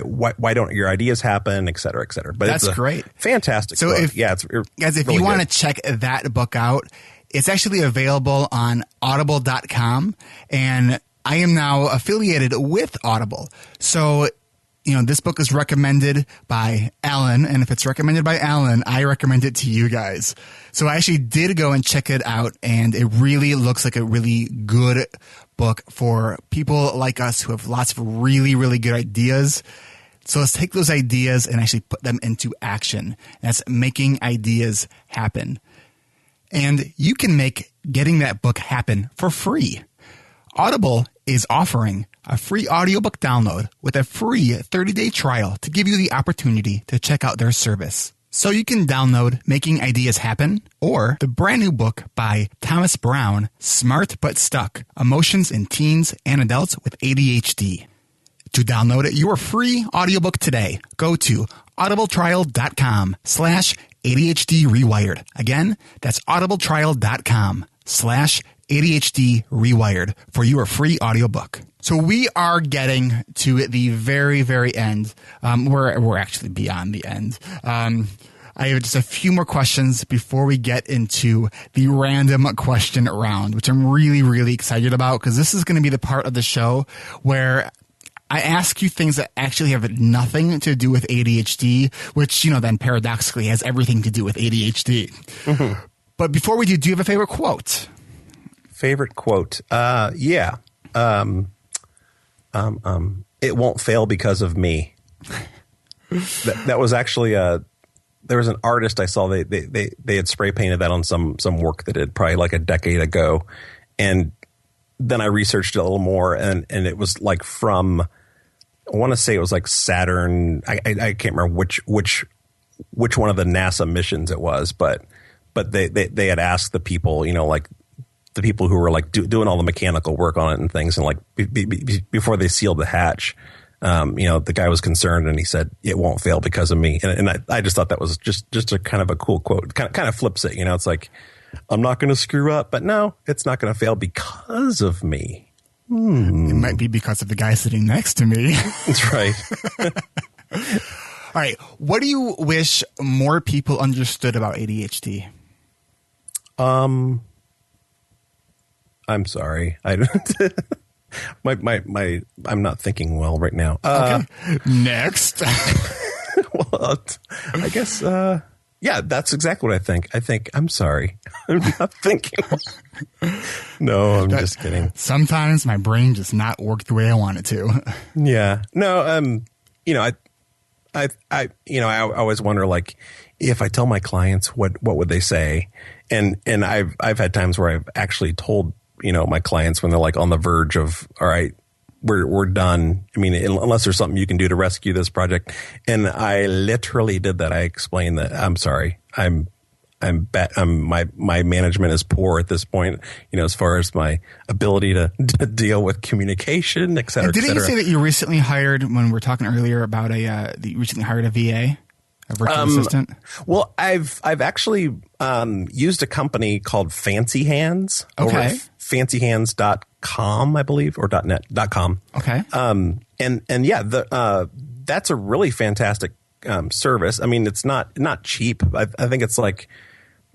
don't your ideas happen, et cetera, et cetera. But that's great, fantastic. So book. Guys, if really you want to check that book out, it's actually available on Audible.com, and I am now affiliated with Audible. So this book is recommended by Alan, and if it's recommended by Alan, I recommend it to you guys. So I actually did go and check it out, and it really looks like a really good book for people like us who have lots of really, really good ideas. So let's take those ideas and actually put them into action. That's making ideas happen. And you can make getting that book happen for free. Audible is offering a free audiobook download with a free 30-day trial to give you the opportunity to check out their service. So you can download Making Ideas Happen or the brand new book by Thomas Brown, Smart But Stuck, Emotions in Teens and Adults with ADHD. To download your free audiobook today, go to audibletrial.com/ADHD Rewired. Again, that's audibletrial.com/ADHD Rewired for your free audiobook. So we are getting to the very, very end. We're actually beyond the end. I have just a few more questions before we get into the random question round, which I'm really, really excited about, because this is going to be the part of the show where I ask you things that actually have nothing to do with ADHD, which, then paradoxically has everything to do with ADHD. Mm-hmm. But before we do you have a favorite quote? Favorite quote? Yeah. It won't fail because of me. That was actually there was an artist I saw. They had spray painted that on some work they did probably like a decade ago, and then I researched it a little more, and it was like from, I want to say it was like Saturn. I can't remember which one of the NASA missions it was, but they had asked the people, like the people who were like doing all the mechanical work on it and things, and like before they sealed the hatch, the guy was concerned, and he said, "It won't fail because of me." And I just thought that was just a kind of a cool quote. Kind of flips it, it's like, I'm not going to screw up, but no, it's not going to fail because of me. It might be because of the guy sitting next to me. That's right. All right. What do you wish more people understood about ADHD? I'm sorry. I'm not thinking well right now. Okay. Next. Well, I guess, yeah, that's exactly what I think. I think, I'm sorry. I'm not thinking well. No, I'm just kidding. Sometimes my brain does not work the way I want it to. Yeah. No, I always wonder, like, if I tell my clients, what would they say? And I've had times where I've actually told, my clients when they're like on the verge of, all right, we're done. I mean, unless there's something you can do to rescue this project. And I literally did that. I explained that I'm sorry. My management is poor at this point, as far as my ability to deal with communication, et cetera. And didn't you say that you recently hired, when we were talking earlier about that you recently hired a VA? a virtual assistant? Well, I've actually used a company called Fancy Hands. Okay. Over at fancyhands.com, I believe, or .net.com. Okay. And yeah, that's a really fantastic service. I mean, it's not cheap. I think it's like,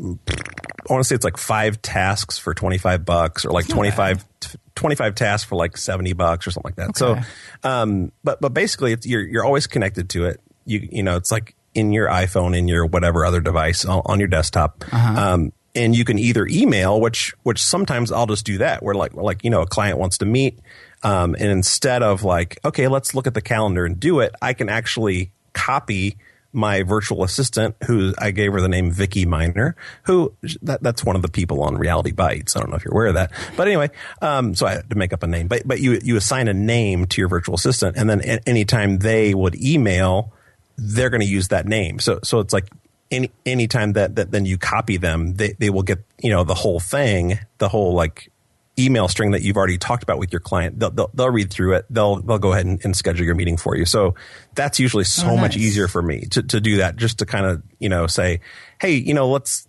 I want to say it's like 5 tasks for $25 or like 25 tasks for like $70 or something like that. Okay. So, but basically you're always connected to it. You know, it's like in your iPhone, in your whatever other device on your desktop. And you can either email, which sometimes I'll just do that where like, you know, a client wants to meet. And instead of like, okay, let's look at the calendar and do it, I can actually copy my virtual assistant, who I gave her the name Vicky Miner, who that's one of the people on Reality Bites. I don't know if you're aware of that, but anyway, so I had to make up a name. But you assign a name to your virtual assistant, and then anytime they would email, they're going to use that name. So it's like anytime that then you copy them, they will get, you know, the whole thing, the whole like email string that you've already talked about with your client. They'll read through it. They'll go ahead and schedule your meeting for you. So that's usually so much easier for me to do that, just to kind of, you know, say, hey, you know, let's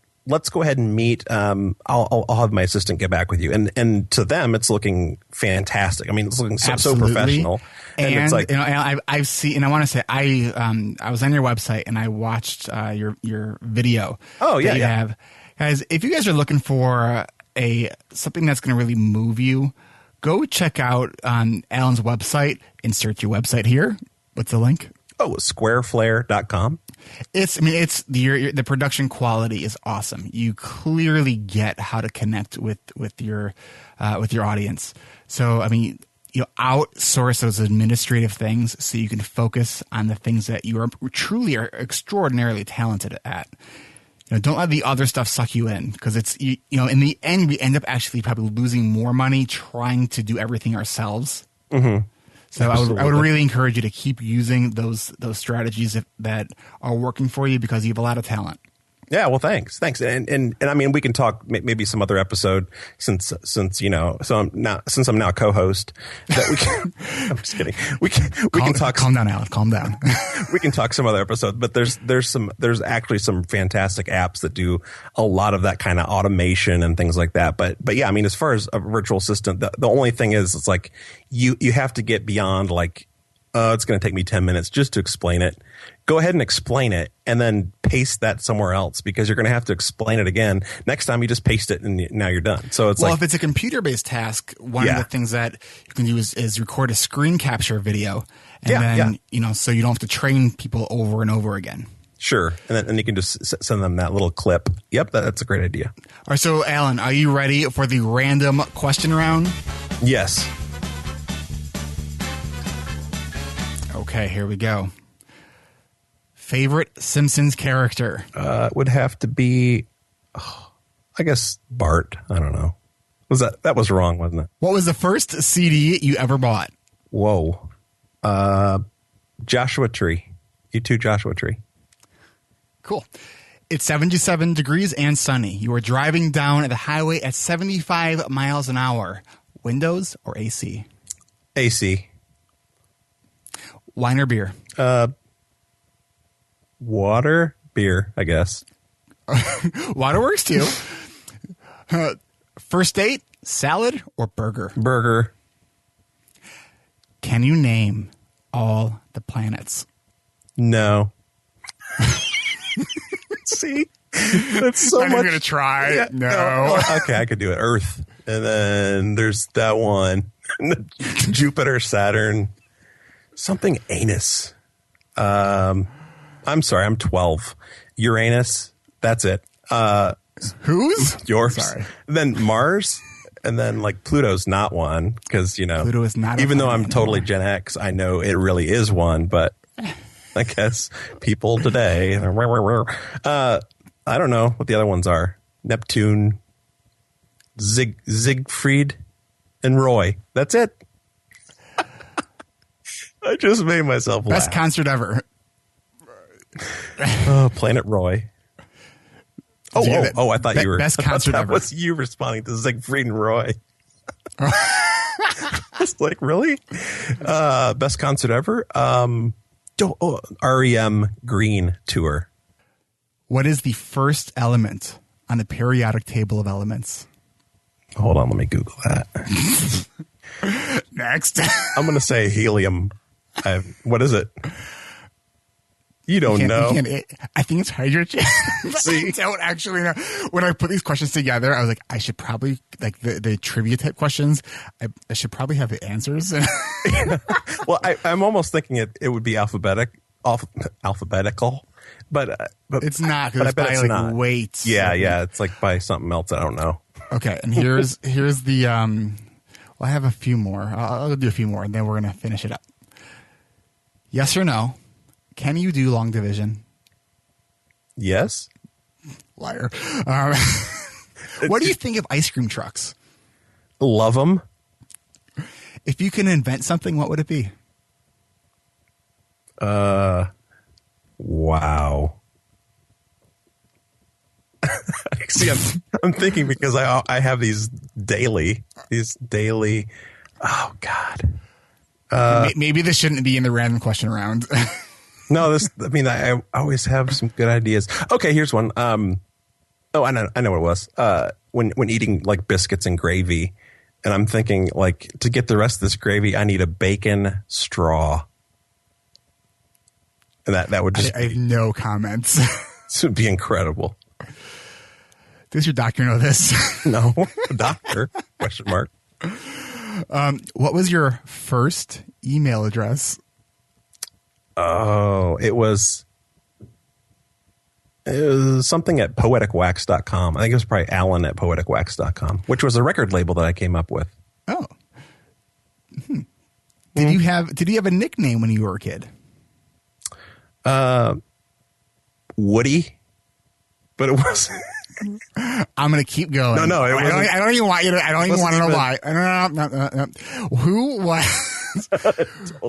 go ahead and meet. I'll have my assistant get back with you. And to them, it's looking fantastic. I mean, it's looking so professional. And it's like, you know, I've seen, and I want to say, I was on your website and I watched your video. Oh yeah, that you have. Guys, if you guys are looking for something that's going to really move you, go check out Alan's website. Insert your website here. What's the link? Oh, squareflare.com. The production quality is awesome. You clearly get how to connect with your audience. So, I mean, you know, outsource those administrative things so you can focus on the things that you are extraordinarily talented at. You know, don't let the other stuff suck you in, because it's, you know, in the end, we end up actually probably losing more money trying to do everything ourselves. Mm-hmm. So I would really encourage you to keep using those strategies that are working for you, because you have a lot of talent. Yeah, well, thanks, and I mean, we can talk maybe some other episode since you know, since I'm now co-host, that we can. I'm just kidding. We can talk. Calm down, Alan. Calm down. We can talk some other episode, but there's actually some fantastic apps that do a lot of that kind of automation and things like that. But yeah, I mean, as far as a virtual assistant, the only thing is, it's like you have to get beyond like, it's going to take me 10 minutes just to explain it. Go ahead and explain it, and then paste that somewhere else, because you're going to have to explain it again. Next time you just paste it and now you're done. So it's if it's a computer-based task, one of the things that you can do is record a screen capture video, and then you know, so you don't have to train people over and over again. Sure, and you can just send them that little clip. Yep, that's a great idea. All right, so Alan, are you ready for the random question round? Yes. Okay, here we go. Favorite Simpsons character? Would have to be, I guess, Bart. I don't know. That was wrong, wasn't it? What was the first CD you ever bought? Whoa. Joshua Tree. U2 Joshua Tree. Cool. It's 77 degrees and sunny. You are driving down the highway at 75 miles an hour. Windows or AC? AC. Wine or beer? Water, beer, I guess. Water works too. First date, salad or burger? Burger. Can you name all the planets? No. See? That's so I'm much. going to try. Yeah, no. Okay, I could do it. Earth. And then there's that one. Jupiter, Saturn. Something anus. I'm sorry, I'm 12. Uranus, that's it. Whose? Yours. Sorry. Then Mars, and then like Pluto's not one, because, you know, Pluto is not. Even though I'm totally Gen X, I know it really is one, but I guess people today, I don't know what the other ones are. Neptune, Siegfried, and Roy. That's it. I just made myself laugh. Best concert ever. Oh, Planet Roy. Oh! I thought you were best concert that ever. was you responding to Siegfried and Roy. I was like, really? Best concert ever? REM Green Tour. What is the first element on the periodic table of elements? Hold on, let me Google that. Next. I'm going to say helium. What is it? You don't know. I think it's hydrogen. See? I don't actually know. When I put these questions together, I was like, I should probably, like the trivia type questions, I should probably have the answers. Well, I'm almost thinking it would be alphabetical, but it's not. But I bet it's not. Weight. Yeah. It's like by something else. I don't know. Okay, and here's the. Well, I have a few more. I'll do a few more, and then we're gonna finish it up. Yes or no? Can you do long division? Yes. Liar. What do you think of ice cream trucks? Love them. If you can invent something, what would it be? Wow. See, I'm thinking because I have these daily. Oh God. Maybe this shouldn't be in the random question round. No, I always have some good ideas. Okay, here's one. I know what it was. When eating like biscuits and gravy, and I'm thinking like to get the rest of this gravy, I need a bacon straw. And that would just I have no comments. This would be incredible. Does your doctor know this? No, doctor? Question mark. What was your first email address? Oh, it was something at poeticwax.com. I think it was probably Alan at poeticwax.com, which was a record label that I came up with. Oh. Did you have a nickname when you were a kid? Woody, but it was. I'm going to keep going. No, I don't even want you to. I don't even want to know why. No.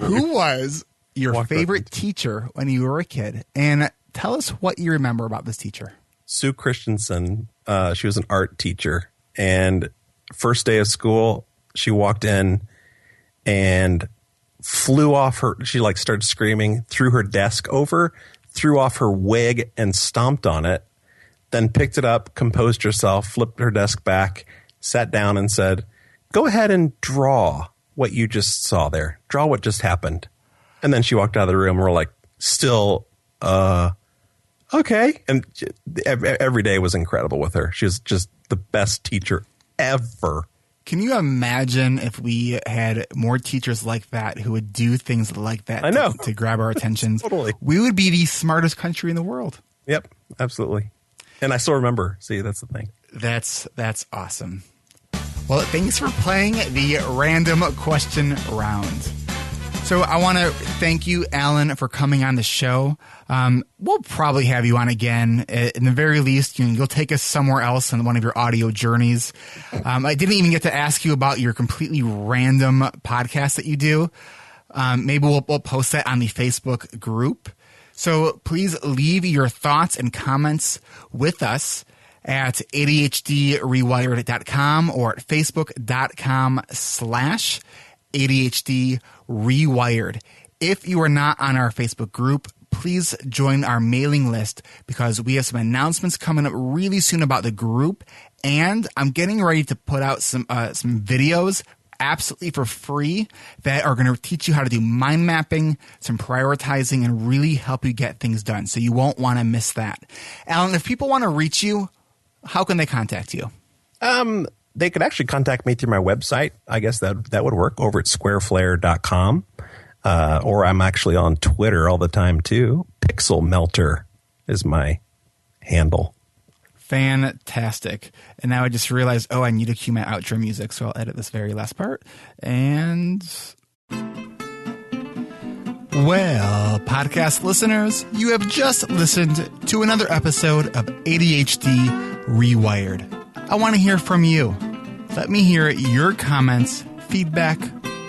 Who was your favorite teacher when you were a kid? And tell us what you remember about this teacher. Sue Christensen. She was an art teacher, and first day of school, she walked in and flew off her. She like started screaming, threw her desk over, threw off her wig, and stomped on it. Then picked it up, composed herself, flipped her desk back, sat down, and said, "Go ahead and draw what you just saw there. Draw what just happened." And then she walked out of the room. And we're like, still, okay. And every day was incredible with her. She was just the best teacher ever. Can you imagine if we had more teachers like that who would do things like that? I know. To grab our attention? Totally. We would be the smartest country in the world. Yep, absolutely. And I still remember. See, that's the thing. That's awesome. Well, thanks for playing the random question round. So I want to thank you, Alan, for coming on the show. We'll probably have you on again. In the very least, you'll take us somewhere else on one of your audio journeys. I didn't even get to ask you about your completely random podcast that you do. Maybe we'll post that on the Facebook group. So please leave your thoughts and comments with us at ADHDrewired.com or at facebook.com/ADHDrewired. If you are not on our Facebook group, please join our mailing list because we have some announcements coming up really soon about the group. And I'm getting ready to put out some videos absolutely for free that are going to teach you how to do mind mapping, some prioritizing, and really help you get things done. So you won't want to miss that. Alan, if people want to reach you, how can they contact you? They could actually contact me through my website. I guess that would work over at squareflare.com. Or I'm actually on Twitter all the time too. Pixel Melter is my handle. Fantastic. And now I just realized, I need to cue my outro music, so I'll edit this very last part. And well, podcast listeners, you have just listened to another episode of ADHD Rewired. I want to hear from you. Let me hear your comments, feedback,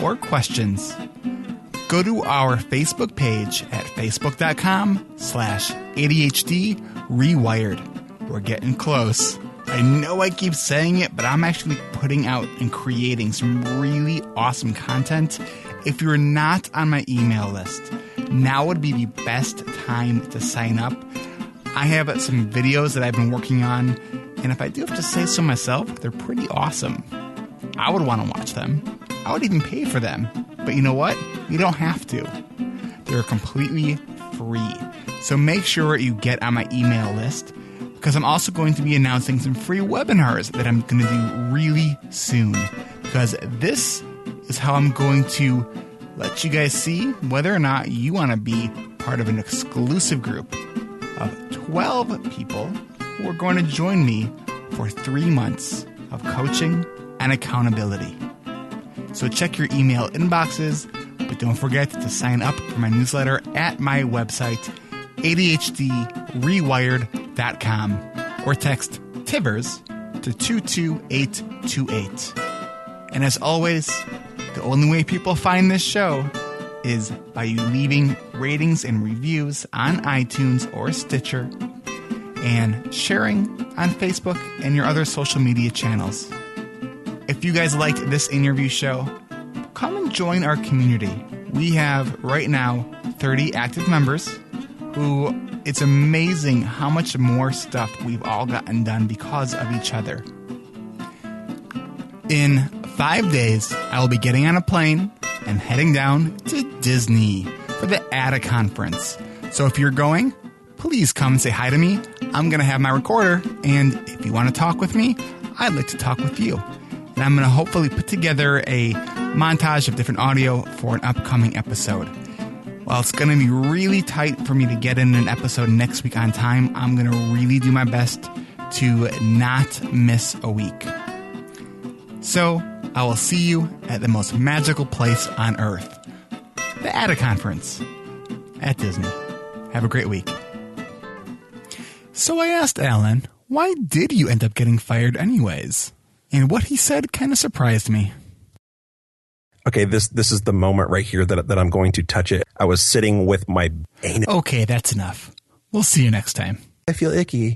or questions. Go to our Facebook page at facebook.com/ADHD Rewired. We're getting close. I know I keep saying it, but I'm actually putting out and creating some really awesome content, if you're not on my email list, now would be the best time to sign up. I have some videos that I've been working on, and if I do have to say so myself, they're pretty awesome. I would want to watch them. I would even pay for them. But you know what? You don't have to. They're completely free. So make sure you get on my email list, because I'm also going to be announcing some free webinars that I'm going to do really soon. Because this is how I'm going to let you guys see whether or not you want to be part of an exclusive group of 12 people who are going to join me for 3 months of coaching and accountability. So check your email inboxes, but don't forget to sign up for my newsletter at my website, ADHDrewired.com, or text TIVERS to 22828. And as always, the only way people find this show is by you leaving ratings and reviews on iTunes or Stitcher and sharing on Facebook and your other social media channels. If you guys liked this interview show, come and join our community. We have right now 30 active members who it's amazing how much more stuff we've all gotten done because of each other. In 5 days, I will be getting on a plane and heading down to Disney for the Adhd conference. So if you're going, please come and say hi to me. I'm going to have my recorder, and if you want to talk with me, I'd like to talk with you. And I'm going to hopefully put together a montage of different audio for an upcoming episode. While it's going to be really tight for me to get in an episode next week on time, I'm going to really do my best to not miss a week. So I will see you at the most magical place on earth, the Adhd conference at Disney. Have a great week. So I asked Alan, why did you end up getting fired anyways? And what he said kind of surprised me. Okay, this is the moment right here that I'm going to touch it. I was sitting with my anus. Okay, that's enough. We'll see you next time. I feel icky.